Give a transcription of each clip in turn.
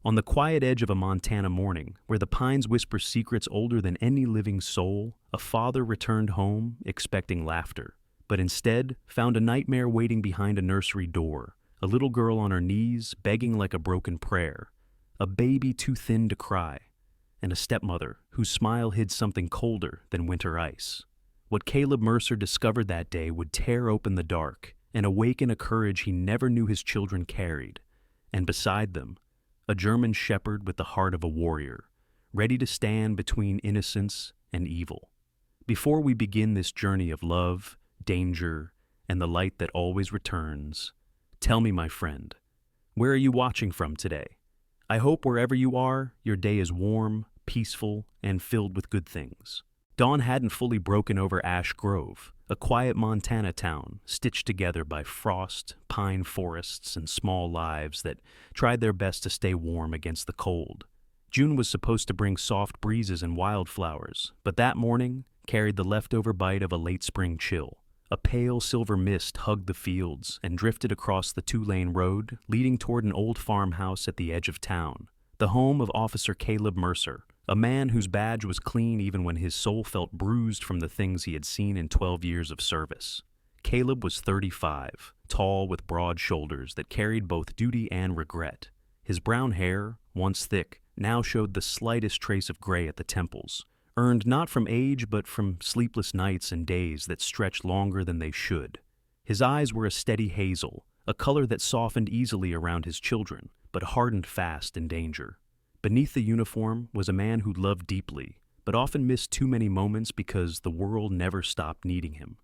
On the quiet edge of a Montana morning, where the pines whisper secrets older than any living soul, a father returned home expecting laughter, but instead found a nightmare waiting behind a nursery door, a little girl on her knees begging like a broken prayer, a baby too thin to cry, and a stepmother whose smile hid something colder than winter ice. What Caleb Mercer discovered that day would tear open the dark and awaken a courage he never knew his children carried, and beside them, a German shepherd with the heart of a warrior, ready to stand between innocence and evil. Before we begin this journey of love, danger, and the light that always returns, tell me, my friend, where are you watching from today? I hope wherever you are, your day is warm, peaceful, and filled with good things. Dawn hadn't fully broken over Ash Grove, a quiet Montana town stitched together by frost, pine forests, and small lives that tried their best to stay warm against the cold. June was supposed to bring soft breezes and wildflowers, but that morning carried the leftover bite of a late spring chill. A pale silver mist hugged the fields and drifted across the two-lane road leading toward an old farmhouse at the edge of town, the home of Officer Caleb Mercer, a man whose badge was clean even when his soul felt bruised from the things he had seen in 12 years of service. Caleb was 35, tall with broad shoulders that carried both duty and regret. His brown hair, once thick, now showed the slightest trace of gray at the temples, earned not from age but from sleepless nights and days that stretched longer than they should. His eyes were a steady hazel, a color that softened easily around his children, but hardened fast in danger. Beneath the uniform was a man who loved deeply, but often missed too many moments because the world never stopped needing him.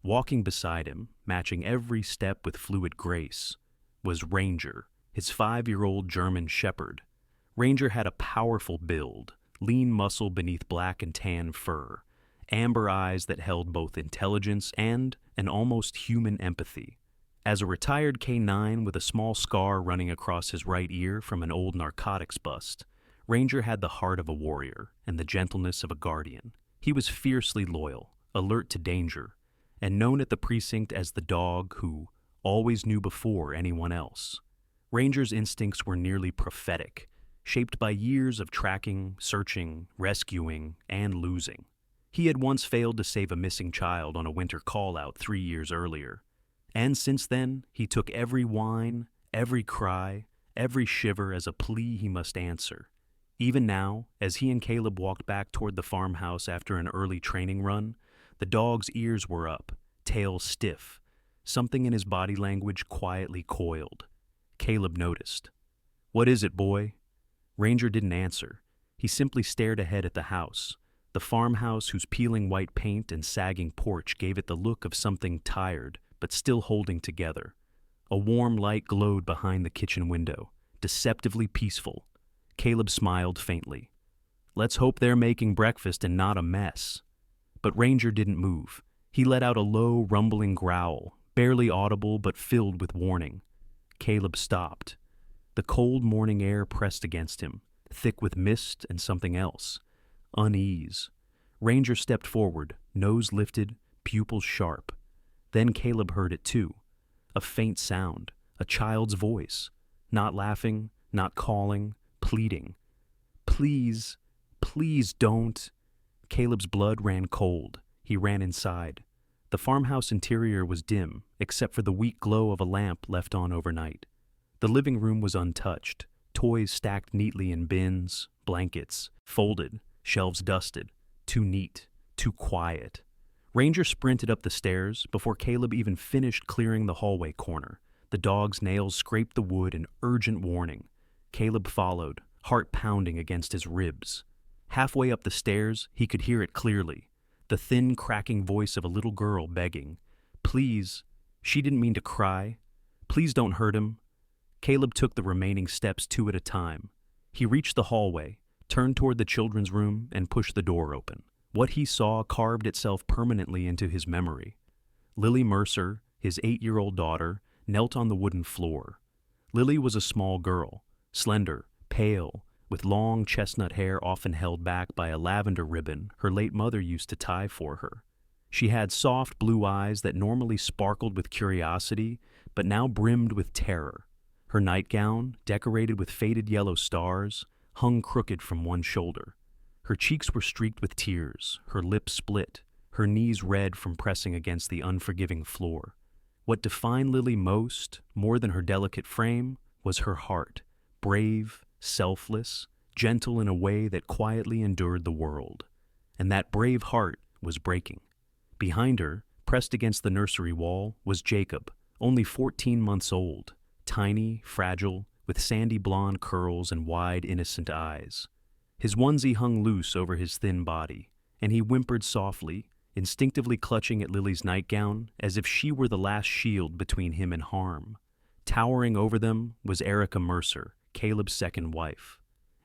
Walking beside him, matching every step with fluid grace, was Ranger, his 5-year-old German shepherd. Ranger had a powerful build, lean muscle beneath black and tan fur, amber eyes that held both intelligence and an almost human empathy. As a retired K-9 with a small scar running across his right ear from an old narcotics bust, Ranger had the heart of a warrior and the gentleness of a guardian. He was fiercely loyal, alert to danger, and known at the precinct as the dog who always knew before anyone else. Ranger's instincts were nearly prophetic, shaped by years of tracking, searching, rescuing, and losing. He had once failed to save a missing child on a winter call-out 3 years earlier. And since then, he took every whine, every cry, every shiver as a plea he must answer. Even now, as he and Caleb walked back toward the farmhouse after an early training run, the dog's ears were up, tail stiff, something in his body language quietly coiled. Caleb noticed. "What is it, boy?" Ranger didn't answer. He simply stared ahead at the house, the farmhouse whose peeling white paint and sagging porch gave it the look of something tired, but still holding together. A warm light glowed behind the kitchen window, deceptively peaceful. Caleb smiled faintly. "Let's hope they're making breakfast and not a mess." But Ranger didn't move. He let out a low, rumbling growl, barely audible but filled with warning. Caleb stopped. The cold morning air pressed against him, thick with mist and something else. Unease. Ranger stepped forward, nose lifted, pupils sharp. Then Caleb heard it too. A faint sound, a child's voice. Not laughing, not calling, pleading. "Please, please don't." Caleb's blood ran cold. He ran inside. The farmhouse interior was dim, except for the weak glow of a lamp left on overnight. The living room was untouched, toys stacked neatly in bins, blankets, folded, shelves dusted. Too neat, too quiet. Ranger sprinted up the stairs before Caleb even finished clearing the hallway corner. The dog's nails scraped the wood in urgent warning. Caleb followed, heart pounding against his ribs. Halfway up the stairs, he could hear it clearly. The thin, cracking voice of a little girl begging, "Please." She didn't mean to cry. "Please don't hurt him." Caleb took the remaining steps 2 at a time. He reached the hallway, turned toward the children's room, and pushed the door open. What he saw carved itself permanently into his memory. Lily Mercer, his 8-year-old daughter, knelt on the wooden floor. Lily was a small girl, slender, pale, with long chestnut hair often held back by a lavender ribbon her late mother used to tie for her. She had soft blue eyes that normally sparkled with curiosity, but now brimmed with terror. Her nightgown, decorated with faded yellow stars, hung crooked from one shoulder. Her cheeks were streaked with tears, her lips split, her knees red from pressing against the unforgiving floor. What defined Lily most, more than her delicate frame, was her heart, brave, selfless, gentle in a way that quietly endured the world. And that brave heart was breaking. Behind her, pressed against the nursery wall, was Jacob, only 14 months old, tiny, fragile, with sandy blonde curls and wide, innocent eyes. His onesie hung loose over his thin body, and he whimpered softly, instinctively clutching at Lily's nightgown as if she were the last shield between him and harm. Towering over them was Erica Mercer, Caleb's second wife.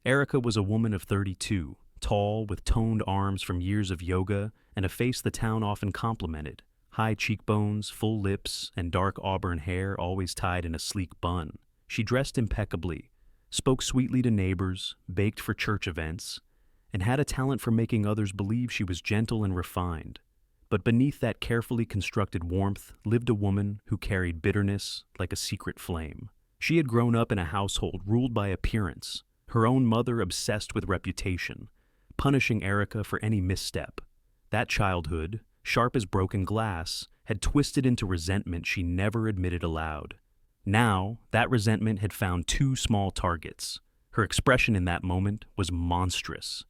Erica was a woman of 32, tall, with toned arms from years of yoga and a face the town often complimented. High cheekbones, full lips, and dark auburn hair always tied in a sleek bun. She dressed impeccably, spoke sweetly to neighbors, baked for church events, and had a talent for making others believe she was gentle and refined. But beneath that carefully constructed warmth lived a woman who carried bitterness like a secret flame. She had grown up in a household ruled by appearance, her own mother obsessed with reputation, punishing Erica for any misstep. That childhood, sharp as broken glass, had twisted into resentment she never admitted aloud. Now, that resentment had found two small targets. Her expression in that moment was monstrous.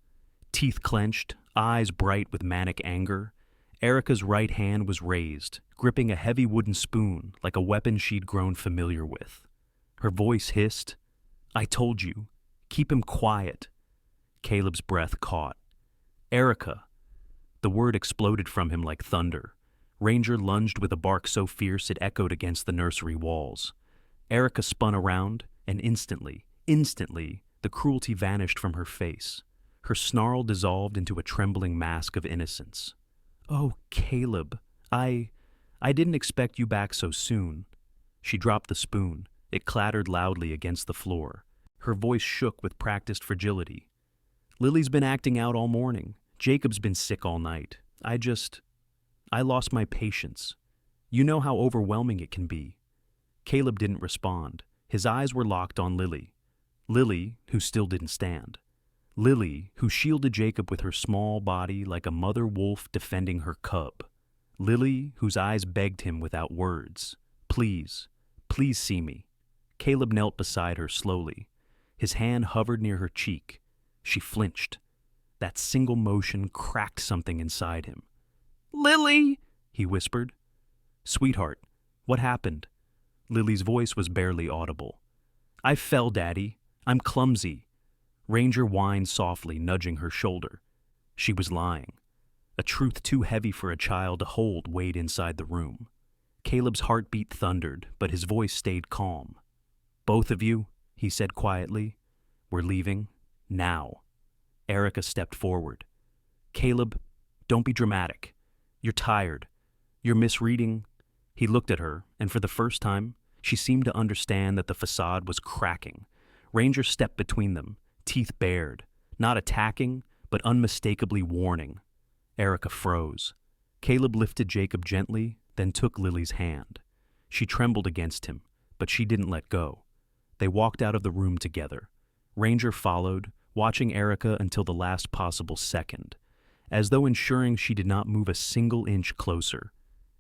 Teeth clenched, eyes bright with manic anger, Erica's right hand was raised, gripping a heavy wooden spoon like a weapon she'd grown familiar with. Her voice hissed, "I told you, keep him quiet." Caleb's breath caught. "Erica!" The word exploded from him like thunder. Ranger lunged with a bark so fierce it echoed against the nursery walls. Erica spun around, and instantly, the cruelty vanished from her face. Her snarl dissolved into a trembling mask of innocence. "Oh, Caleb, I didn't expect you back so soon." She dropped the spoon. It clattered loudly against the floor. Her voice shook with practiced fragility. "Lily's been acting out all morning. Jacob's been sick all night. I lost my patience. You know how overwhelming it can be." Caleb didn't respond. His eyes were locked on Lily. Lily, who still didn't stand. Lily, who shielded Jacob with her small body like a mother wolf defending her cub. Lily, whose eyes begged him without words, "Please, please see me." Caleb knelt beside her slowly. His hand hovered near her cheek. She flinched. That single motion cracked something inside him. "Lily!" he whispered. "Sweetheart, what happened?" Lily's voice was barely audible. "I fell, Daddy. I'm clumsy." Ranger whined softly, nudging her shoulder. She was lying. A truth too heavy for a child to hold weighed inside the room. Caleb's heartbeat thundered, but his voice stayed calm. "Both of you," he said quietly, "we're leaving now." Erica stepped forward. "Caleb, don't be dramatic. You're tired. You're misreading." He looked at her, and for the first time, she seemed to understand that the facade was cracking. Ranger stepped between them, teeth bared, not attacking, but unmistakably warning. Erica froze. Caleb lifted Jacob gently, then took Lily's hand. She trembled against him, but she didn't let go. They walked out of the room together. Ranger followed, watching Erica until the last possible second, as though ensuring she did not move a single inch closer.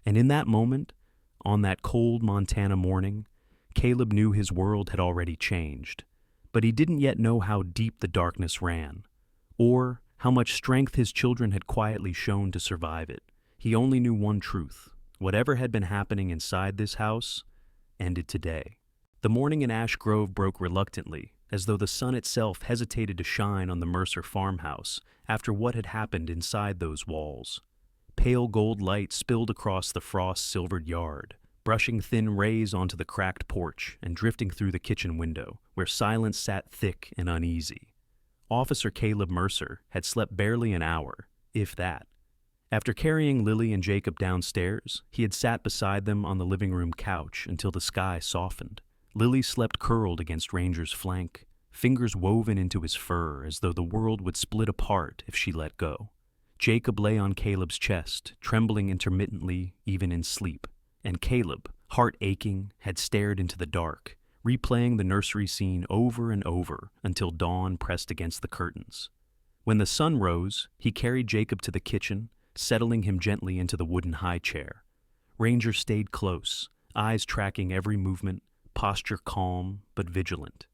And in that moment, on that cold Montana morning, Caleb knew his world had already changed. But he didn't yet know how deep the darkness ran, or how much strength his children had quietly shown to survive it. He only knew one truth. Whatever had been happening inside this house ended today. The morning in Ash Grove broke reluctantly, as though the sun itself hesitated to shine on the Mercer farmhouse after what had happened inside those walls. Pale gold light spilled across the frost-silvered yard, brushing thin rays onto the cracked porch and drifting through the kitchen window, where silence sat thick and uneasy. Officer Caleb Mercer had slept barely an hour, if that. After carrying Lily and Jacob downstairs, he had sat beside them on the living room couch until the sky softened. Lily slept curled against Ranger's flank, fingers woven into his fur as though the world would split apart if she let go. Jacob lay on Caleb's chest, trembling intermittently even in sleep. And Caleb, heart aching, had stared into the dark, replaying the nursery scene over and over until dawn pressed against the curtains. When the sun rose, he carried Jacob to the kitchen, settling him gently into the wooden high chair. Ranger stayed close, eyes tracking every movement, posture calm but vigilant.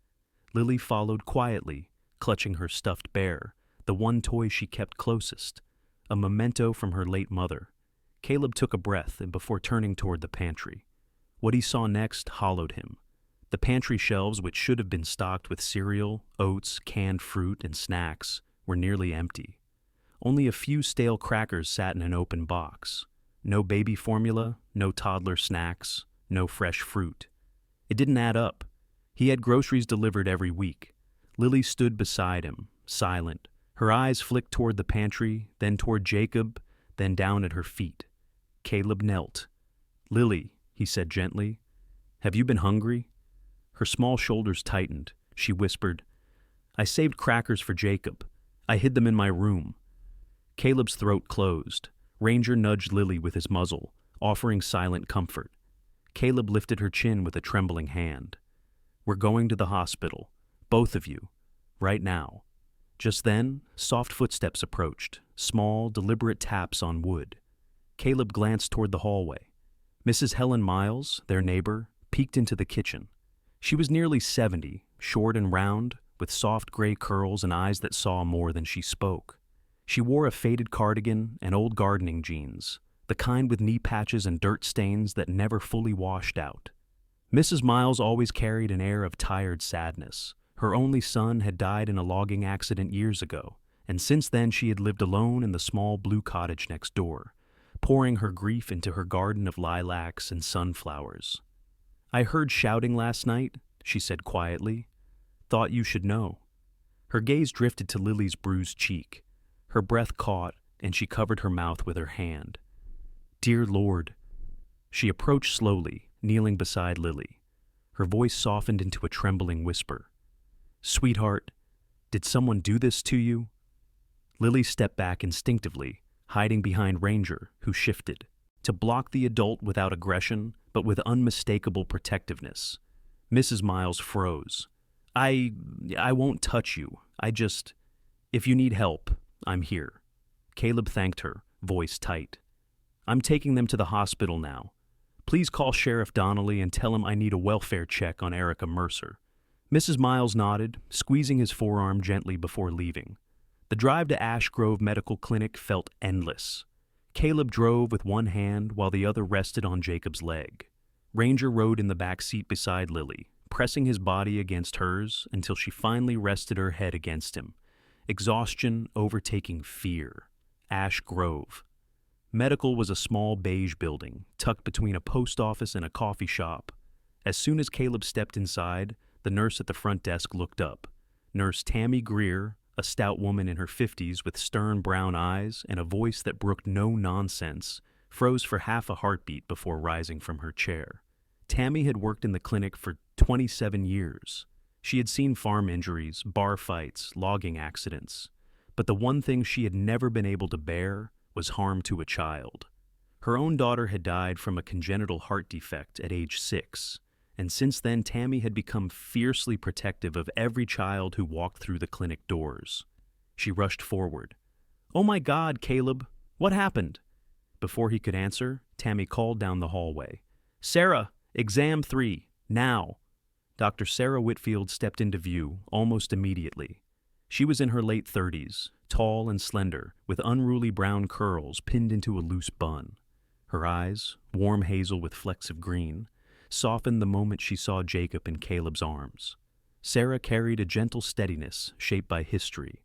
Lily followed quietly, clutching her stuffed bear, the one toy she kept closest, a memento from her late mother. Caleb took a breath before turning toward the pantry. What he saw next hollowed him. The pantry shelves, which should have been stocked with cereal, oats, canned fruit, and snacks, were nearly empty. Only a few stale crackers sat in an open box. No baby formula, no toddler snacks, no fresh fruit. It didn't add up. He had groceries delivered every week. Lily stood beside him, silent. Her eyes flicked toward the pantry, then toward Jacob, then down at her feet. Caleb knelt. "Lily," he said gently, "have you been hungry?" Her small shoulders tightened. She whispered, "I saved crackers for Jacob. I hid them in my room." Caleb's throat closed. Ranger nudged Lily with his muzzle, offering silent comfort. Caleb lifted her chin with a trembling hand. "We're going to the hospital, both of you, right now." Just then, soft footsteps approached, small, deliberate taps on wood. Caleb glanced toward the hallway. Mrs. Helen Miles, their neighbor, peeked into the kitchen. She was nearly 70, short and round, with soft gray curls and eyes that saw more than she spoke. She wore a faded cardigan and old gardening jeans, the kind with knee patches and dirt stains that never fully washed out. Mrs. Miles always carried an air of tired sadness. Her only son had died in a logging accident years ago, and since then she had lived alone in the small blue cottage next door, pouring her grief into her garden of lilacs and sunflowers. "I heard shouting last night," she said quietly. "Thought you should know." Her gaze drifted to Lily's bruised cheek. Her breath caught, and she covered her mouth with her hand. "Dear Lord." She approached slowly, kneeling beside Lily. Her voice softened into a trembling whisper. "Sweetheart, did someone do this to you?" Lily stepped back instinctively, hiding behind Ranger, who shifted, to block the adult without aggression, but with unmistakable protectiveness. Mrs. Miles froze. I won't touch you. If you need help, I'm here." Caleb thanked her, voice tight. "I'm taking them to the hospital now. Please call Sheriff Donnelly and tell him I need a welfare check on Erica Mercer." Mrs. Miles nodded, squeezing his forearm gently before leaving. The drive to Ash Grove Medical Clinic felt endless. Caleb drove with one hand while the other rested on Jacob's leg. Ranger rode in the back seat beside Lily, pressing his body against hers until she finally rested her head against him. Exhaustion overtaking fear. Ash Grove. Medical was a small beige building, tucked between a post office and a coffee shop. As soon as Caleb stepped inside, the nurse at the front desk looked up. Nurse Tammy Greer, a stout woman in her 50s with stern brown eyes and a voice that brooked no nonsense, froze for half a heartbeat before rising from her chair. Tammy had worked in the clinic for 27 years. She had seen farm injuries, bar fights, logging accidents. But the one thing she had never been able to bear was harm to a child. Her own daughter had died from a congenital heart defect at age 6, and since then Tammy had become fiercely protective of every child who walked through the clinic doors. She rushed forward. "Oh my God, Caleb, what happened?" Before he could answer, Tammy called down the hallway. "Sarah, exam 3, now." Dr. Sarah Whitfield stepped into view almost immediately. She was in her late 30s, tall and slender, with unruly brown curls pinned into a loose bun. Her eyes, warm hazel with flecks of green, softened the moment she saw Jacob in Caleb's arms. Sarah carried a gentle steadiness shaped by history.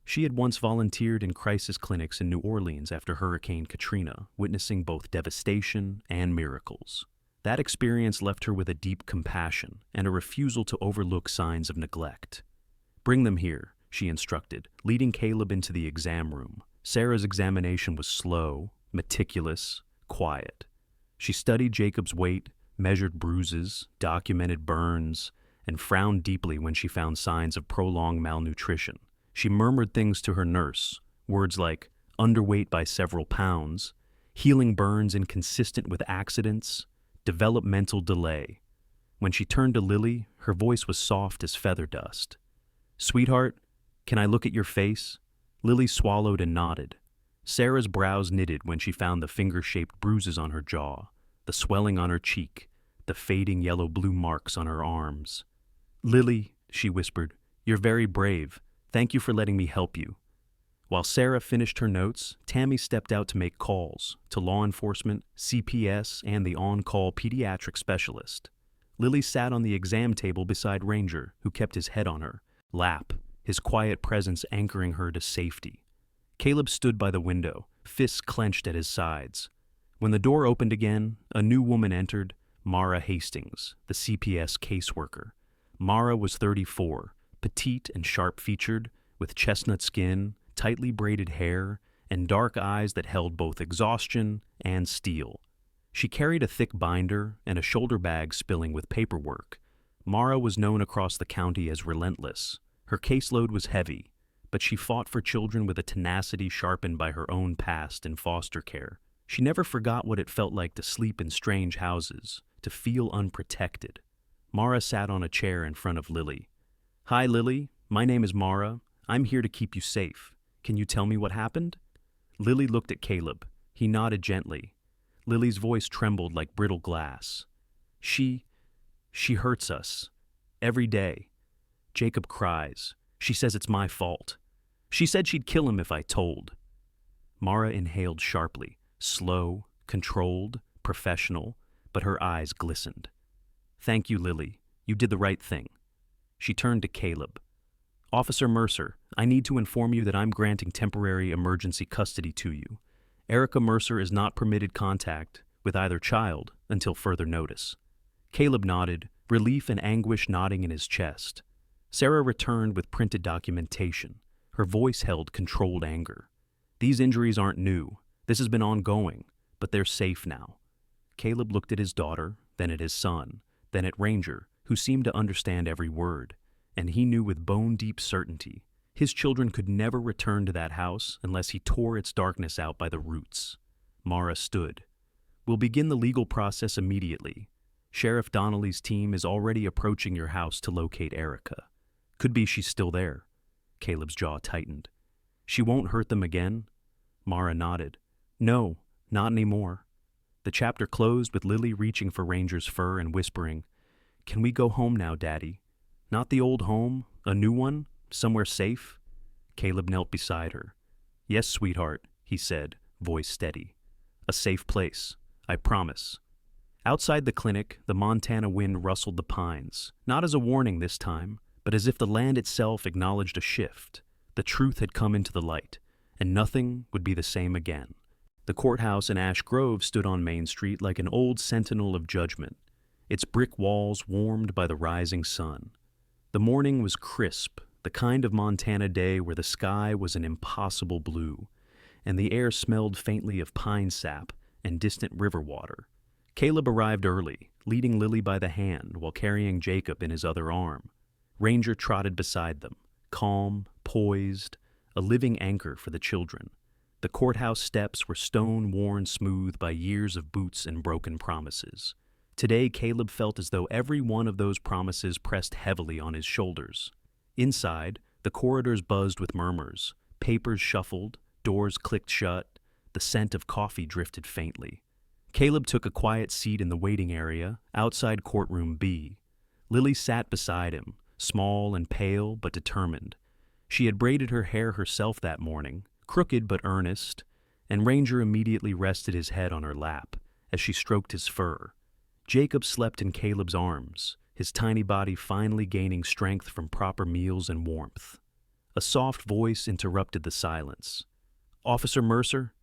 She had once volunteered in crisis clinics in New Orleans after Hurricane Katrina, witnessing both devastation and miracles. That experience left her with a deep compassion and a refusal to overlook signs of neglect. "Bring them here," she instructed, leading Caleb into the exam room. Sarah's examination was slow, meticulous, quiet. She studied Jacob's weight, measured bruises, documented burns, and frowned deeply when she found signs of prolonged malnutrition. She murmured things to her nurse, words like underweight by several pounds, healing burns inconsistent with accidents, developmental delay. When she turned to Lily, her voice was soft as feather dust. "Sweetheart, can I look at your face?" Lily swallowed and nodded. Sarah's brows knitted when she found the finger-shaped bruises on her jaw, the swelling on her cheek, the fading yellow-blue marks on her arms. "Lily," she whispered, "you're very brave. Thank you for letting me help you." While Sarah finished her notes, Tammy stepped out to make calls to law enforcement, CPS, and the on-call pediatric specialist. Lily sat on the exam table beside Ranger, who kept his head on her lap, his quiet presence anchoring her to safety. Caleb stood by the window, fists clenched at his sides. When the door opened again, a new woman entered, Mara Hastings, the CPS caseworker. Mara was 34, petite and sharp-featured, with chestnut skin, tightly braided hair, and dark eyes that held both exhaustion and steel. She carried a thick binder and a shoulder bag spilling with paperwork. Mara was known across the county as relentless. Her caseload was heavy, but she fought for children with a tenacity sharpened by her own past in foster care. She never forgot what it felt like to sleep in strange houses, to feel unprotected. Mara sat on a chair in front of Lily. "Hi, Lily. My name is Mara. I'm here to keep you safe. Can you tell me what happened?" Lily looked at Caleb. He nodded gently. Lily's voice trembled like brittle glass. She hurts us. Every day. Jacob cries. She says it's my fault. She said she'd kill him if I told." Mara inhaled sharply, slow, controlled, professional, but her eyes glistened. "Thank you, Lily. You did the right thing." She turned to Caleb. "Officer Mercer, I need to inform you that I'm granting temporary emergency custody to you. Erica Mercer is not permitted contact with either child until further notice." Caleb nodded, relief and anguish knotting in his chest. Sarah returned with printed documentation. Her voice held controlled anger. "These injuries aren't new. This has been ongoing, but they're safe now." Caleb looked at his daughter, then at his son, then at Ranger, who seemed to understand every word, and he knew with bone-deep certainty his children could never return to that house unless he tore its darkness out by the roots. Mara stood. "We'll begin the legal process immediately. Sheriff Donnelly's team is already approaching your house to locate Erica. Could be she's still there." Caleb's jaw tightened. "She won't hurt them again?" Mara nodded. "No, not anymore." The chapter closed with Lily reaching for Ranger's fur and whispering, "Can we go home now, Daddy? Not the old home, a new one, somewhere safe?" Caleb knelt beside her. "Yes, sweetheart," he said, voice steady. "A safe place, I promise." Outside the clinic, the Montana wind rustled the pines, not as a warning this time, but as if the land itself acknowledged a shift. The truth had come into the light, and nothing would be the same again. The courthouse in Ash Grove stood on Main Street like an old sentinel of judgment, its brick walls warmed by the rising sun. The morning was crisp, the kind of Montana day where the sky was an impossible blue, and the air smelled faintly of pine sap and distant river water. Caleb arrived early, leading Lily by the hand while carrying Jacob in his other arm. Ranger trotted beside them, calm, poised, a living anchor for the children. The courthouse steps were stone worn smooth by years of boots and broken promises. Today, Caleb felt as though every one of those promises pressed heavily on his shoulders. Inside, the corridors buzzed with murmurs, papers shuffled, doors clicked shut, the scent of coffee drifted faintly. Caleb took a quiet seat in the waiting area, outside courtroom B. Lily sat beside him, small and pale but determined. She had braided her hair herself that morning, crooked but earnest, and Ranger immediately rested his head on her lap as she stroked his fur. Jacob slept in Caleb's arms, his tiny body finally gaining strength from proper meals and warmth. A soft voice interrupted the silence. "Officer Mercer?"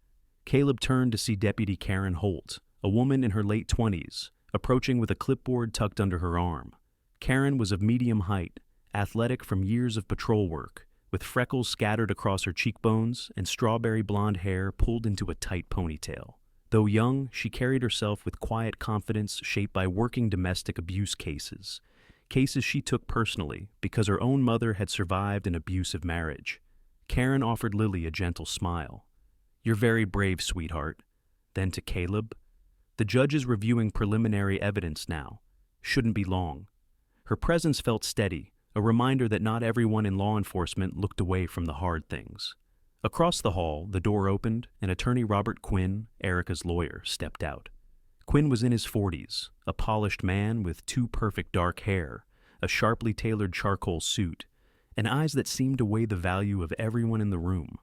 Caleb turned to see Deputy Karen Holt, a woman in her late 20s, approaching with a clipboard tucked under her arm. Karen was of medium height, athletic from years of patrol work, with freckles scattered across her cheekbones and strawberry blonde hair pulled into a tight ponytail. Though young, she carried herself with quiet confidence shaped by working domestic abuse cases she took personally because her own mother had survived an abusive marriage. Karen offered Lily a gentle smile. "You're very brave, sweetheart." Then to Caleb, "The judge is reviewing preliminary evidence now. shouldn't be long. Her presence felt steady, a reminder that not everyone in law enforcement looked away from the hard things. Across the hall, the door opened, and attorney Robert Quinn, Erica's lawyer, stepped out. Quinn was in his 40s, a polished man with too perfect dark hair, a sharply tailored charcoal suit, and eyes that seemed to weigh the value of everyone in the room.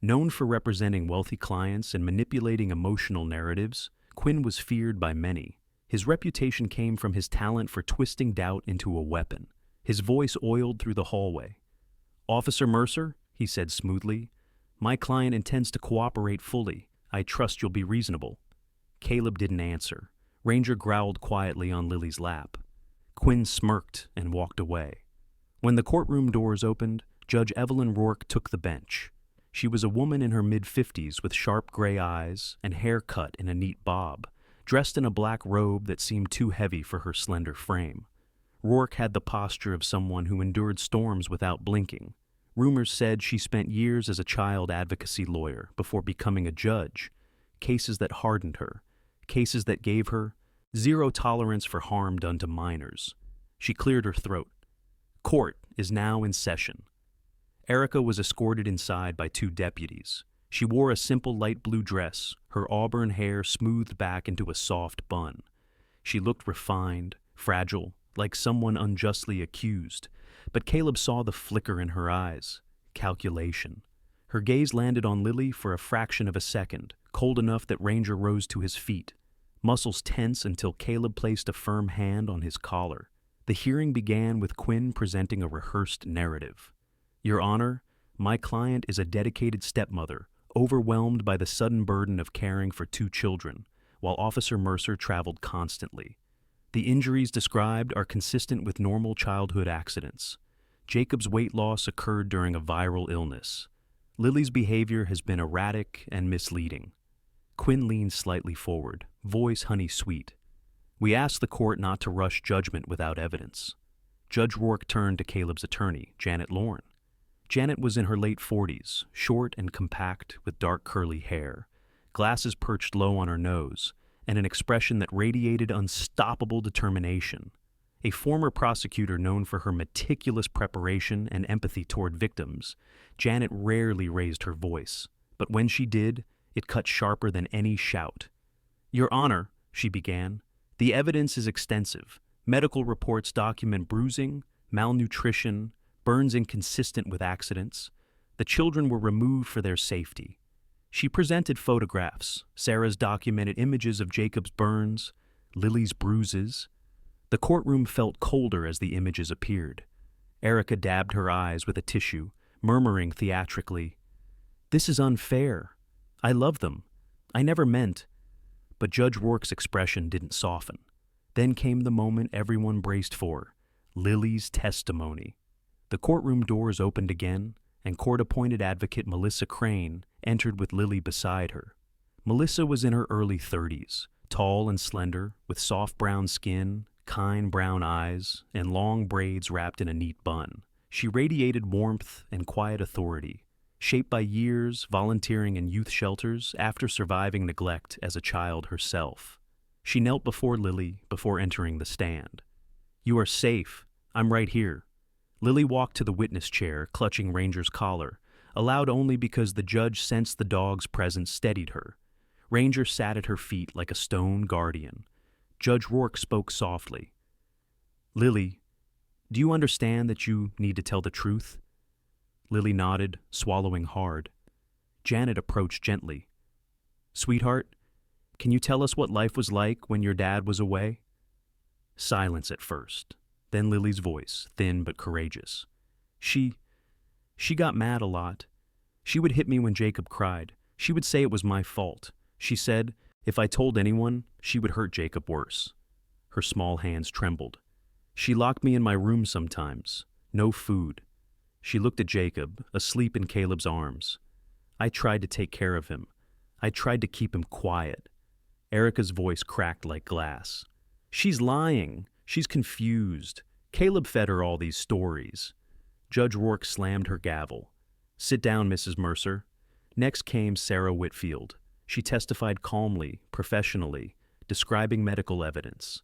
Known for representing wealthy clients and manipulating emotional narratives, Quinn was feared by many. His reputation came from his talent for twisting doubt into a weapon. His voice oiled through the hallway. "Officer Mercer," he said smoothly, "my client intends to cooperate fully. I trust you'll be reasonable." Caleb didn't answer. Ranger growled quietly on Lily's lap. Quinn smirked and walked away. When the courtroom doors opened, Judge Evelyn Rourke took the bench. She was a woman in her mid-50s with sharp gray eyes and hair cut in a neat bob, dressed in a black robe that seemed too heavy for her slender frame. Rourke had the posture of someone who endured storms without blinking. Rumors said she spent years as a child advocacy lawyer before becoming a judge, cases that hardened her, cases that gave her zero tolerance for harm done to minors. She cleared her throat. Court is now in session. Erica was escorted inside by 2 deputies. She wore a simple light blue dress, her auburn hair smoothed back into a soft bun. She looked refined, fragile, like someone unjustly accused, but Caleb saw the flicker in her eyes. Calculation. Her gaze landed on Lily for a fraction of a second, cold enough that Ranger rose to his feet, muscles tense until Caleb placed a firm hand on his collar. The hearing began with Quinn presenting a rehearsed narrative. "Your Honor, my client is a dedicated stepmother, overwhelmed by the sudden burden of caring for 2 children, while Officer Mercer traveled constantly. The injuries described are consistent with normal childhood accidents. Jacob's weight loss occurred during a viral illness. Lily's behavior has been erratic and misleading." Quinn leaned slightly forward, voice honey-sweet. "We ask the court not to rush judgment without evidence." Judge Rourke turned to Caleb's attorney, Janet Lorne. Janet was in her late 40s, short and compact with dark curly hair, glasses perched low on her nose, and an expression that radiated unstoppable determination. A former prosecutor known for her meticulous preparation and empathy toward victims, Janet rarely raised her voice, but when she did, it cut sharper than any shout. "Your Honor," she began, "the evidence is extensive. Medical reports document bruising, malnutrition, burns inconsistent with accidents. The children were removed for their safety." She presented photographs. Sarah's documented images of Jacob's burns, Lily's bruises. The courtroom felt colder as the images appeared. Erica dabbed her eyes with a tissue, murmuring theatrically, "This is unfair. I love them. I never meant." But Judge Rourke's expression didn't soften. Then came the moment everyone braced for, Lily's testimony. The courtroom doors opened again, and court-appointed advocate Melissa Crane entered with Lily beside her. Melissa was in her early 30s, tall and slender, with soft brown skin, kind brown eyes, and long braids wrapped in a neat bun. She radiated warmth and quiet authority, shaped by years volunteering in youth shelters after surviving neglect as a child herself. She knelt before Lily before entering the stand. "You are safe. I'm right here." Lily walked to the witness chair, clutching Ranger's collar, allowed only because the judge sensed the dog's presence steadied her. Ranger sat at her feet like a stone guardian. Judge Rourke spoke softly. "Lily, do you understand that you need to tell the truth?" Lily nodded, swallowing hard. Janet approached gently. "Sweetheart, can you tell us what life was like when your dad was away?" Silence at first, then Lily's voice, thin but courageous. She got mad a lot. She would hit me when Jacob cried. She would say it was my fault. She said, if I told anyone, she would hurt Jacob worse." Her small hands trembled. "She locked me in my room sometimes. No food." She looked at Jacob, asleep in Caleb's arms. "I tried to take care of him. I tried to keep him quiet." Erica's voice cracked like glass. "She's lying. She's confused. Caleb fed her all these stories." Judge Rourke slammed her gavel. "Sit down, Mrs. Mercer." Next came Sarah Whitfield. She testified calmly, professionally, describing medical evidence.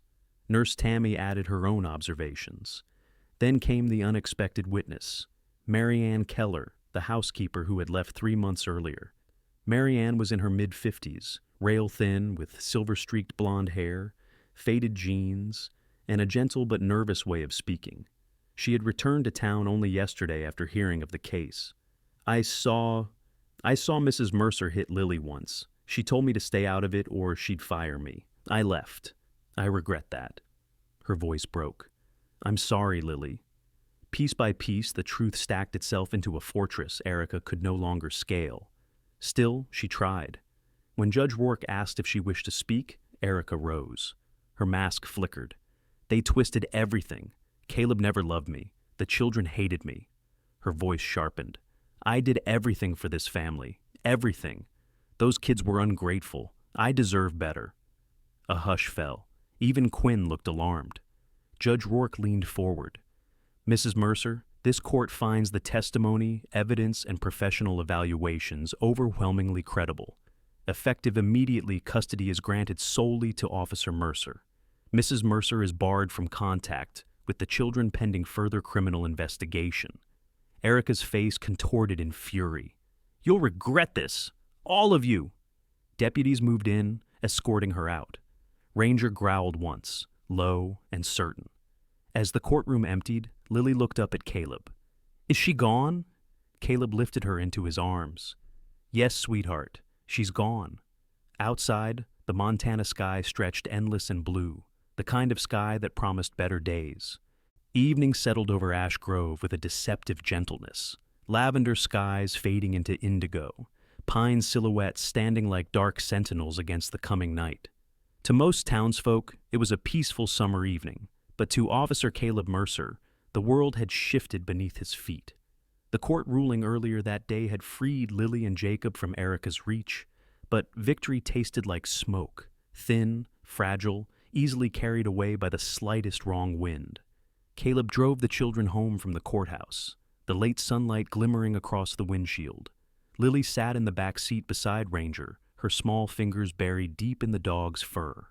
Nurse Tammy added her own observations. Then came the unexpected witness, Mary Ann Keller, the housekeeper who had left 3 months earlier. Mary Ann was in her mid-50s, rail-thin with silver-streaked blonde hair, faded jeans, and a gentle but nervous way of speaking. She had returned to town only yesterday after hearing of the case. I saw Mrs. Mercer hit Lily once. She told me to stay out of it or she'd fire me. I left. I regret that." Her voice broke. "I'm sorry, Lily." Piece by piece, the truth stacked itself into a fortress Erica could no longer scale. Still, she tried. When Judge Rourke asked if she wished to speak, Erica rose. Her mask flickered. "They twisted everything. Caleb never loved me. The children hated me." Her voice sharpened. "I did everything for this family. Everything. Those kids were ungrateful. I deserve better." A hush fell. Even Quinn looked alarmed. Judge Rourke leaned forward. "Mrs. Mercer, this court finds the testimony, evidence, and professional evaluations overwhelmingly credible. Effective immediately, custody is granted solely to Officer Mercer. Mrs. Mercer is barred from contact, with the children pending further criminal investigation." Erica's face contorted in fury. "You'll regret this! All of you!" Deputies moved in, escorting her out. Ranger growled once, low and certain. As the courtroom emptied, Lily looked up at Caleb. "Is she gone?" Caleb lifted her into his arms. "Yes, sweetheart, she's gone." Outside, the Montana sky stretched endless and blue, the kind of sky that promised better days. Evening settled over Ash Grove with a deceptive gentleness, lavender skies fading into indigo, pine silhouettes standing like dark sentinels against the coming night. To most townsfolk, it was a peaceful summer evening, but to Officer Caleb Mercer, the world had shifted beneath his feet. The court ruling earlier that day had freed Lily and Jacob from Erica's reach, but victory tasted like smoke, thin, fragile, easily carried away by the slightest wrong wind. Caleb drove the children home from the courthouse, the late sunlight glimmering across the windshield. Lily sat in the back seat beside Ranger, her small fingers buried deep in the dog's fur.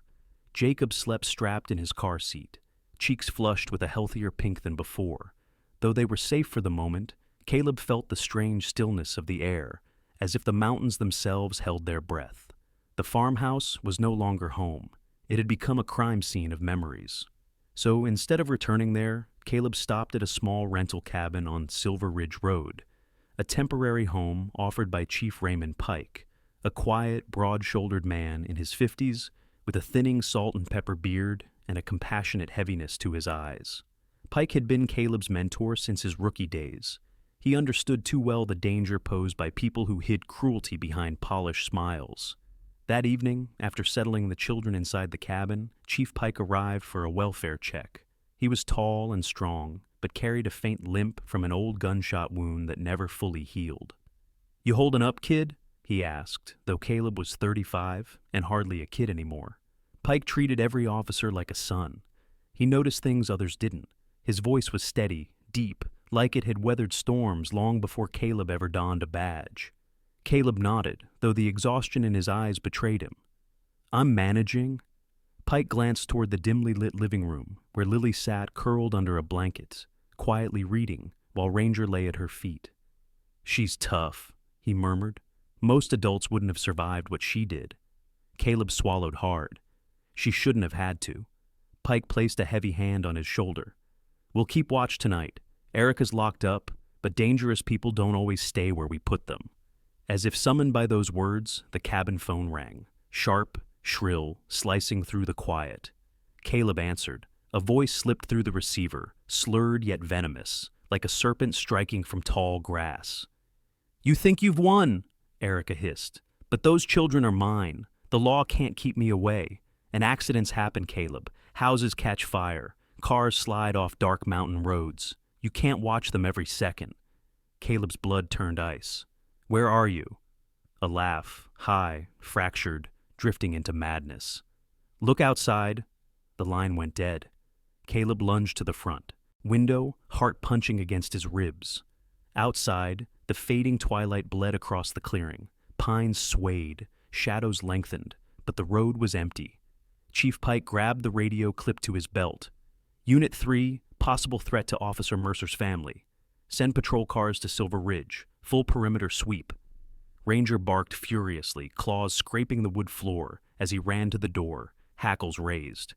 Jacob slept strapped in his car seat, cheeks flushed with a healthier pink than before. Though they were safe for the moment, Caleb felt the strange stillness of the air, as if the mountains themselves held their breath. The farmhouse was no longer home. It had become a crime scene of memories. So instead of returning there, Caleb stopped at a small rental cabin on Silver Ridge Road, a temporary home offered by Chief Raymond Pike, a quiet, broad-shouldered man in his 50s with a thinning salt and pepper beard and a compassionate heaviness to his eyes. Pike had been Caleb's mentor since his rookie days. He understood too well the danger posed by people who hid cruelty behind polished smiles. That evening, after settling the children inside the cabin, Chief Pike arrived for a welfare check. He was tall and strong, but carried a faint limp from an old gunshot wound that never fully healed. "You holding up, kid?" he asked, though Caleb was 35 and hardly a kid anymore. Pike treated every officer like a son. He noticed things others didn't. His voice was steady, deep, like it had weathered storms long before Caleb ever donned a badge. Caleb nodded, though the exhaustion in his eyes betrayed him. "I'm managing." Pike glanced toward the dimly lit living room, where Lily sat curled under a blanket, quietly reading, while Ranger lay at her feet. "She's tough," he murmured. "Most adults wouldn't have survived what she did." Caleb swallowed hard. She shouldn't have had to. Pike placed a heavy hand on his shoulder. "We'll keep watch tonight. Erica's locked up, but dangerous people don't always stay where we put them." As if summoned by those words, the cabin phone rang, sharp, shrill, slicing through the quiet. Caleb answered. A voice slipped through the receiver, slurred yet venomous, like a serpent striking from tall grass. "You think you've won," Erica hissed. "But those children are mine. The law can't keep me away. And accidents happen, Caleb. Houses catch fire. Cars slide off dark mountain roads. You can't watch them every second." Caleb's blood turned ice. "Where are you?" A laugh, high, fractured, drifting into madness. "Look outside." The line went dead. Caleb lunged to the front. Window, heart punching against his ribs. Outside, the fading twilight bled across the clearing. Pines swayed, shadows lengthened, but the road was empty. Chief Pike grabbed the radio clipped to his belt. Unit 3, possible threat to Officer Mercer's family. Send patrol cars to Silver Ridge. Full perimeter sweep. Ranger barked furiously, claws scraping the wood floor as he ran to the door, hackles raised.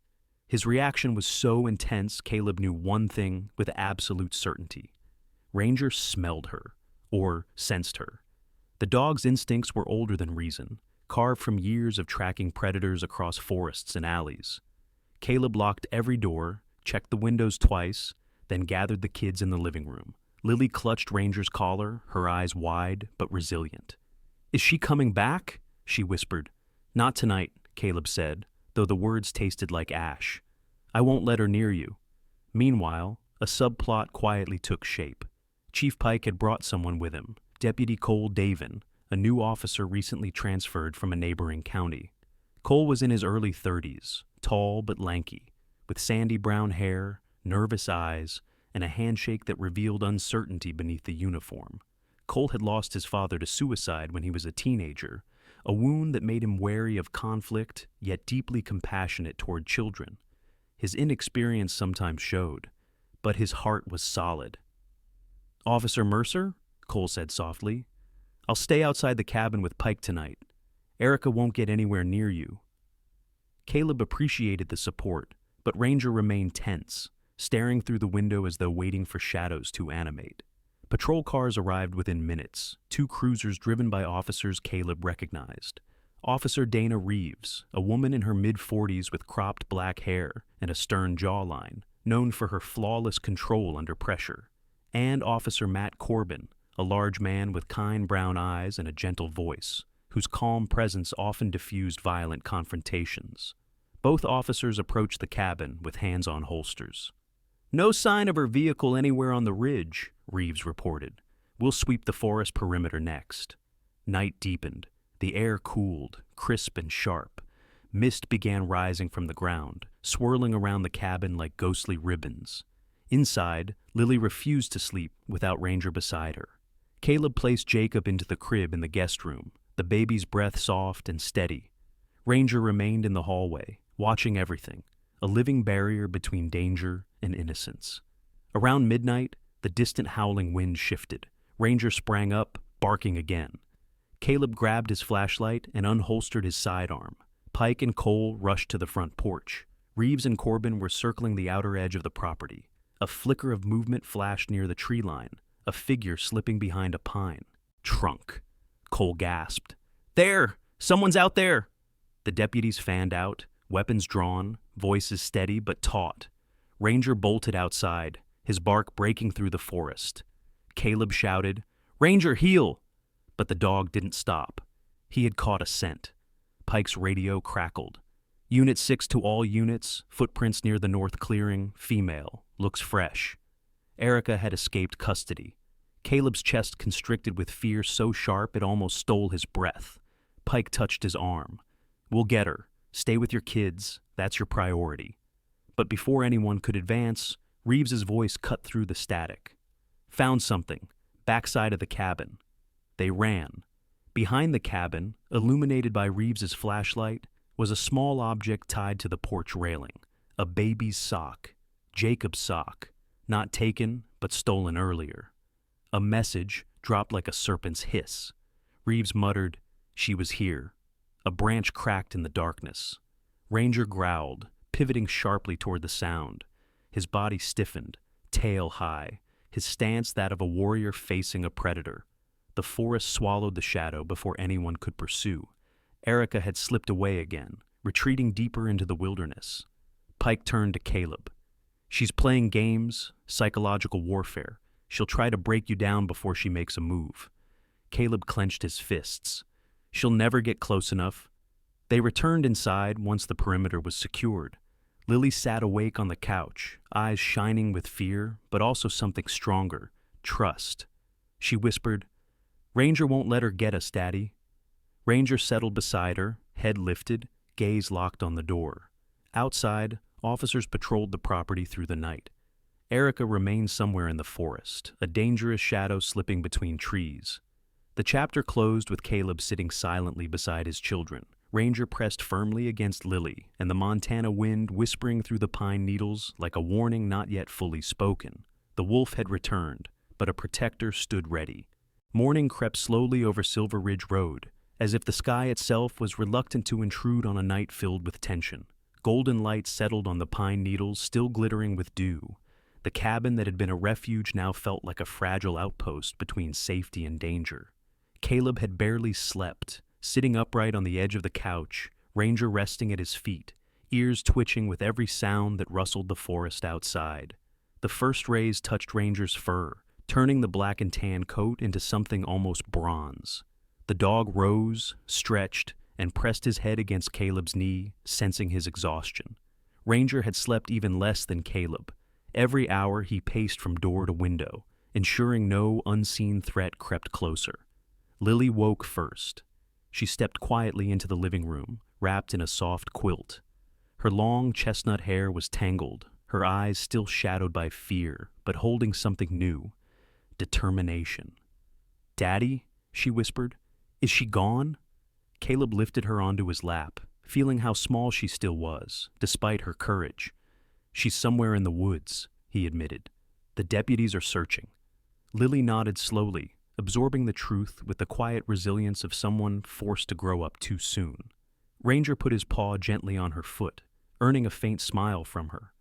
His reaction was so intense, Caleb knew one thing with absolute certainty. Ranger smelled her, or sensed her. The dog's instincts were older than reason, carved from years of tracking predators across forests and alleys. Caleb locked every door, checked the windows twice, then gathered the kids in the living room. Lily clutched Ranger's collar, her eyes wide but resilient. "Is she coming back?" she whispered. "Not tonight," Caleb said, though the words tasted like ash. "I won't let her near you." Meanwhile, a subplot quietly took shape. Chief Pike had brought someone with him, Deputy Cole Davin, a new officer recently transferred from a neighboring county. Cole was in his early 30s, tall but lanky, with sandy brown hair, nervous eyes, and a handshake that revealed uncertainty beneath the uniform. Cole had lost his father to suicide when he was a teenager, a wound that made him wary of conflict, yet deeply compassionate toward children. His inexperience sometimes showed, but his heart was solid. "Officer Mercer?" Cole said softly. "I'll stay outside the cabin with Pike tonight. Erica won't get anywhere near you." Caleb appreciated the support, but Ranger remained tense, staring through the window as though waiting for shadows to animate. Patrol cars arrived within minutes, 2 cruisers driven by officers Caleb recognized. Officer Dana Reeves, a woman in her mid-40s with cropped black hair and a stern jawline, known for her flawless control under pressure. And Officer Matt Corbin, a large man with kind brown eyes and a gentle voice, whose calm presence often diffused violent confrontations. Both officers approached the cabin with hands on holsters. "No sign of her vehicle anywhere on the ridge," Reeves reported. "We'll sweep the forest perimeter next." Night deepened. The air cooled, crisp and sharp. Mist began rising from the ground, swirling around the cabin like ghostly ribbons. Inside, Lily refused to sleep without Ranger beside her. Caleb placed Jacob into the crib in the guest room, the baby's breath soft and steady. Ranger remained in the hallway, watching everything, a living barrier between danger and innocence. Around midnight, the distant howling wind shifted. Ranger sprang up, barking again. Caleb grabbed his flashlight and unholstered his sidearm. Pike and Cole rushed to the front porch. Reeves and Corbin were circling the outer edge of the property. A flicker of movement flashed near the tree line, a figure slipping behind a pine. "Trunk," Cole gasped. "There! Someone's out there!" The deputies fanned out, weapons drawn, voices steady but taut. Ranger bolted outside, his bark breaking through the forest. Caleb shouted, "Ranger, heel!" But the dog didn't stop. He had caught a scent. Pike's radio crackled. "Unit 6 to all units, footprints near the north clearing, female, looks fresh." Erica had escaped custody. Caleb's chest constricted with fear so sharp it almost stole his breath. Pike touched his arm. "We'll get her. Stay with your kids. That's your priority." But before anyone could advance, Reeves's voice cut through the static. "Found something. Backside of the cabin." They ran. Behind the cabin, illuminated by Reeves's flashlight, was a small object tied to the porch railing. A baby's sock. Jacob's sock. Not taken, but stolen earlier. A message dropped like a serpent's hiss. Reeves muttered, "She was here." A branch cracked in the darkness. Ranger growled, pivoting sharply toward the sound. His body stiffened, tail high, his stance that of a warrior facing a predator. The forest swallowed the shadow before anyone could pursue. Erica had slipped away again, retreating deeper into the wilderness. Pike turned to Caleb. "She's playing games, psychological warfare. She'll try to break you down before she makes a move." Caleb clenched his fists. "She'll never get close enough." They returned inside once the perimeter was secured. Lily sat awake on the couch, eyes shining with fear, but also something stronger, trust. She whispered, "Ranger won't let her get us, Daddy." Ranger settled beside her, head lifted, gaze locked on the door. Outside, officers patrolled the property through the night. Erica remained somewhere in the forest, a dangerous shadow slipping between trees. The chapter closed with Caleb sitting silently beside his children, Ranger pressed firmly against Lily, and the Montana wind whispering through the pine needles like a warning not yet fully spoken. The wolf had returned, but a protector stood ready. Morning crept slowly over Silver Ridge Road, as if the sky itself was reluctant to intrude on a night filled with tension. Golden light settled on the pine needles, still glittering with dew. The cabin that had been a refuge now felt like a fragile outpost between safety and danger. Caleb had barely slept, sitting upright on the edge of the couch, Ranger resting at his feet, ears twitching with every sound that rustled the forest outside. The first rays touched Ranger's fur, turning the black and tan coat into something almost bronze. The dog rose, stretched, and pressed his head against Caleb's knee, sensing his exhaustion. Ranger had slept even less than Caleb. Every hour he paced from door to window, ensuring no unseen threat crept closer. Lily woke first. She stepped quietly into the living room, wrapped in a soft quilt. Her long chestnut hair was tangled, her eyes still shadowed by fear, but holding something new: determination. "Daddy?" she whispered. "Is she gone?" Caleb lifted her onto his lap, feeling how small she still was, despite her courage. "She's somewhere in the woods," he admitted. "The deputies are searching." Lily nodded slowly, absorbing the truth with the quiet resilience of someone forced to grow up too soon. Ranger put his paw gently on her foot, earning a faint smile from her.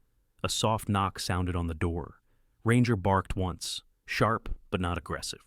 A soft knock sounded on the door. Ranger barked once, sharp but not aggressive.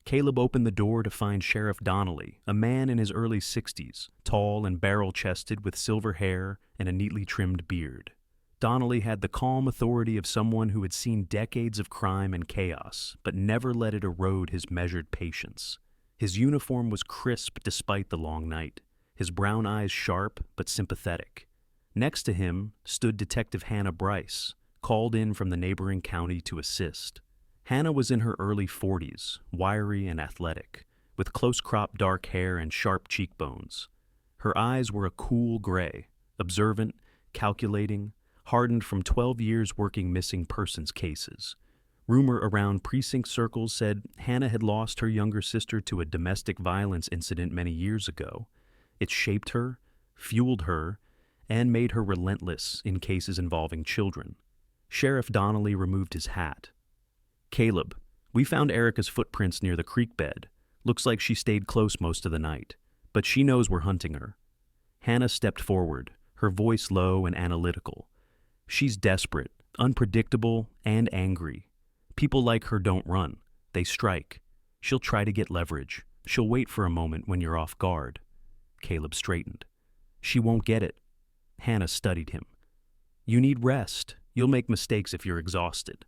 Caleb opened the door to find Sheriff Donnelly, a man in his early 60s, tall and barrel-chested with silver hair and a neatly trimmed beard. Donnelly had the calm authority of someone who had seen decades of crime and chaos, but never let it erode his measured patience. His uniform was crisp despite the long night, his brown eyes sharp but sympathetic. Next to him stood Detective Hannah Bryce, called in from the neighboring county to assist. Hannah was in her early 40s, wiry and athletic, with close-cropped dark hair and sharp cheekbones. Her eyes were a cool gray, observant, calculating, hardened from 12 years working missing persons cases. Rumor around precinct circles said Hannah had lost her younger sister to a domestic violence incident many years ago. It shaped her, fueled her, and made her relentless in cases involving children. Sheriff Donnelly removed his hat. "Caleb, we found Erica's footprints near the creek bed. Looks like she stayed close most of the night, but she knows we're hunting her." Hannah stepped forward, her voice low and analytical. "She's desperate, unpredictable, and angry. People like her don't run. They strike. She'll try to get leverage. She'll wait for a moment when you're off guard." Caleb straightened. "She won't get it." Hannah studied him. "You need rest. You'll make mistakes if you're exhausted."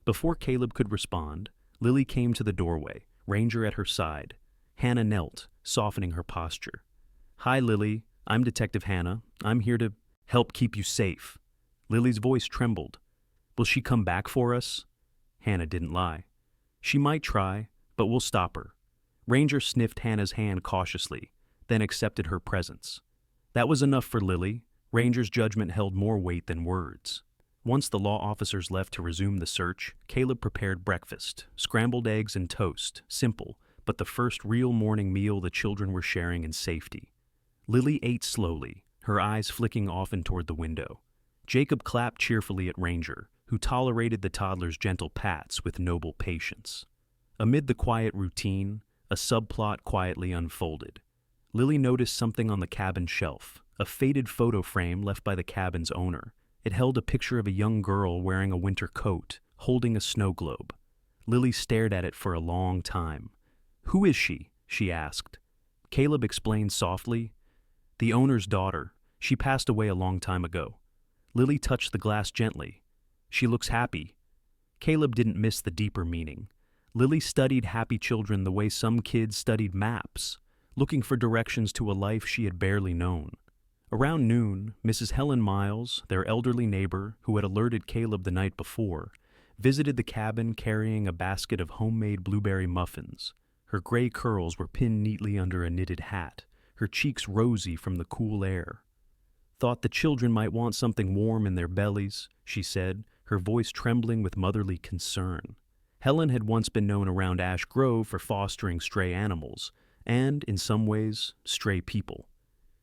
Before Caleb could respond, Lily came to the doorway, Ranger at her side. Hannah knelt, softening her posture. "Hi, Lily. I'm Detective Hannah. I'm here to help keep you safe." Lily's voice trembled. "Will she come back for us?" Hannah didn't lie. "She might try, but we'll stop her." Ranger sniffed Hannah's hand cautiously, then accepted her presence. That was enough for Lily. Ranger's judgment held more weight than words. Once the law officers left to resume the search, Caleb prepared breakfast, scrambled eggs and toast, simple, but the first real morning meal the children were sharing in safety. Lily ate slowly, her eyes flicking often toward the window. Jacob clapped cheerfully at Ranger, who tolerated the toddler's gentle pats with noble patience. Amid the quiet routine, a subplot quietly unfolded. Lily noticed something on the cabin shelf, a faded photo frame left by the cabin's owner. It held a picture of a young girl wearing a winter coat, holding a snow globe. Lily stared at it for a long time. "Who is she?" she asked. Caleb explained softly. "The owner's daughter. She passed away a long time ago." Lily touched the glass gently. "She looks happy." Caleb didn't miss the deeper meaning. Lily studied happy children the way some kids studied maps, looking for directions to a life she had barely known. Around noon, Mrs. Helen Miles, their elderly neighbor who had alerted Caleb the night before, visited the cabin carrying a basket of homemade blueberry muffins. Her gray curls were pinned neatly under a knitted hat, her cheeks rosy from the cool air. "Thought the children might want something warm in their bellies," she said, her voice trembling with motherly concern. Helen had once been known around Ash Grove for fostering stray animals, and, in some ways, stray people.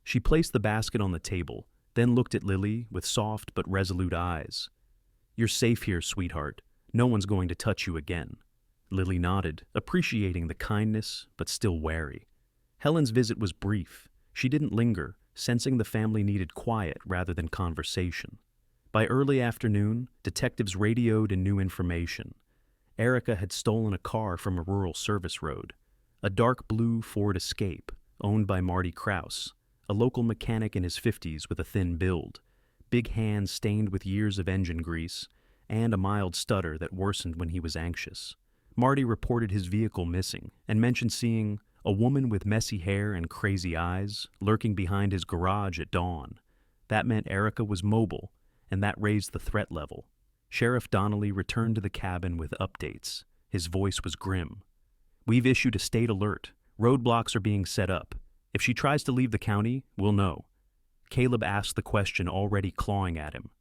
She placed the basket on the table, then looked at Lily with soft but resolute eyes. "You're safe here, sweetheart. No one's going to touch you again." Lily nodded, appreciating the kindness, but still wary. Helen's visit was brief. She didn't linger, sensing the family needed quiet rather than conversation. By early afternoon, detectives radioed in new information. Erica had stolen a car from a rural service road, a dark blue Ford Escape, owned by Marty Krause, a local mechanic in his 50s with a thin build, big hands stained with years of engine grease, and a mild stutter that worsened when he was anxious. Marty reported his vehicle missing and mentioned seeing a woman with messy hair and crazy eyes lurking behind his garage at dawn. That meant Erica was mobile, and that raised the threat level. Sheriff Donnelly returned to the cabin with updates. His voice was grim. "We've issued a state alert. Roadblocks are being set up. If she tries to leave the county, we'll know." Caleb asked the question already clawing at him.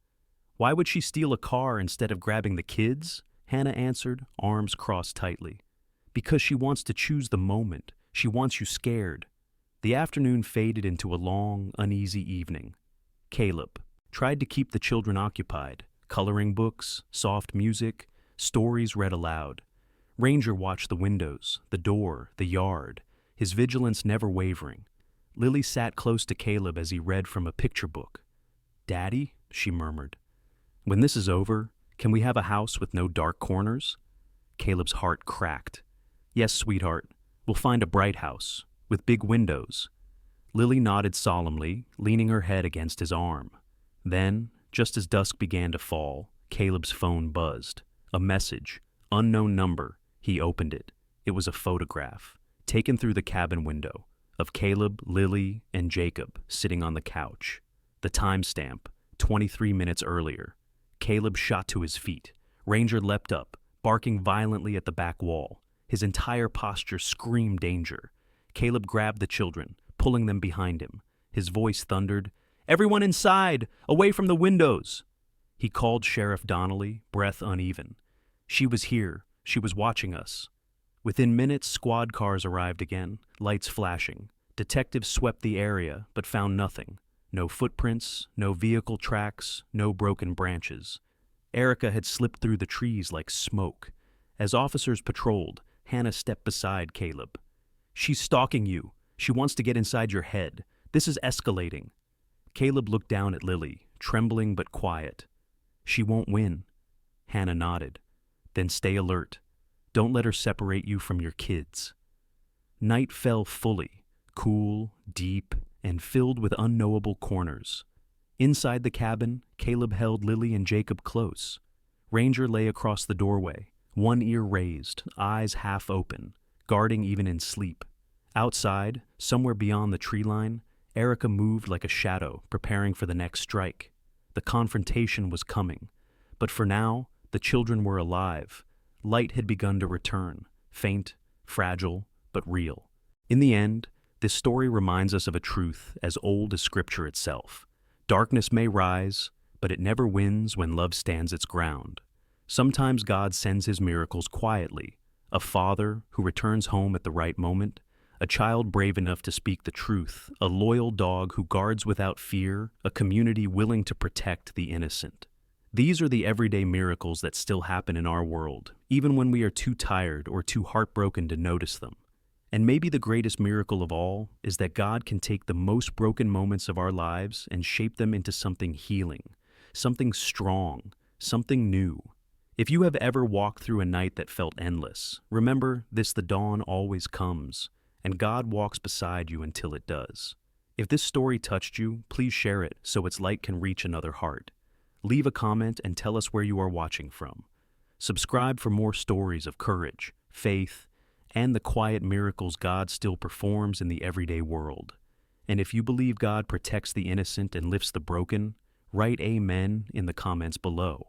"Why would she steal a car instead of grabbing the kids?" Hannah answered, arms crossed tightly. "Because she wants to choose the moment. She wants you scared." The afternoon faded into a long, uneasy evening. Caleb tried to keep the children occupied. Coloring books, soft music, stories read aloud. Ranger watched the windows, the door, the yard, his vigilance never wavering. Lily sat close to Caleb as he read from a picture book. "Daddy," she murmured, "when this is over, can we have a house with no dark corners?" Caleb's heart cracked. "Yes, sweetheart. We'll find a bright house, with big windows." Lily nodded solemnly, leaning her head against his arm. Then, just as dusk began to fall, Caleb's phone buzzed. A message, unknown number. He opened it. It was a photograph, taken through the cabin window, of Caleb, Lily, and Jacob sitting on the couch. The timestamp, 23 minutes earlier. Caleb shot to his feet. Ranger leapt up, barking violently at the back wall. His entire posture screamed danger. Caleb grabbed the children, pulling them behind him. His voice thundered, "Everyone inside! Away from the windows!" He called Sheriff Donnelly, breath uneven. She was here. She was watching us. Within minutes, squad cars arrived again, lights flashing. Detectives swept the area, but found nothing. No footprints, no vehicle tracks, no broken branches. Erica had slipped through the trees like smoke. As officers patrolled, Hannah stepped beside Caleb. "She's stalking you. She wants to get inside your head. This is escalating." Caleb looked down at Lily, trembling but quiet. "She won't win." Hannah nodded. "Then stay alert. Don't let her separate you from your kids." Night fell fully, cool, deep, and filled with unknowable corners. Inside the cabin, Caleb held Lily and Jacob close. Ranger lay across the doorway, one ear raised, eyes half open, guarding even in sleep. Outside, somewhere beyond the tree line, Erica moved like a shadow, preparing for the next strike. The confrontation was coming. But for now, the children were alive. Light had begun to return, faint, fragile, but real. In the end, this story reminds us of a truth as old as Scripture itself. Darkness may rise, but it never wins when love stands its ground. Sometimes God sends his miracles quietly. A father who returns home at the right moment, a child brave enough to speak the truth, a loyal dog who guards without fear, a community willing to protect the innocent. These are the everyday miracles that still happen in our world, even when we are too tired or too heartbroken to notice them. And maybe the greatest miracle of all is that God can take the most broken moments of our lives and shape them into something healing, something strong, something new. If you have ever walked through a night that felt endless, remember this: the dawn always comes, and God walks beside you until it does. If this story touched you, please share it so its light can reach another heart. Leave a comment and tell us where you are watching from. Subscribe for more stories of courage, faith, and the quiet miracles God still performs in the everyday world. And if you believe God protects the innocent and lifts the broken, write Amen in the comments below.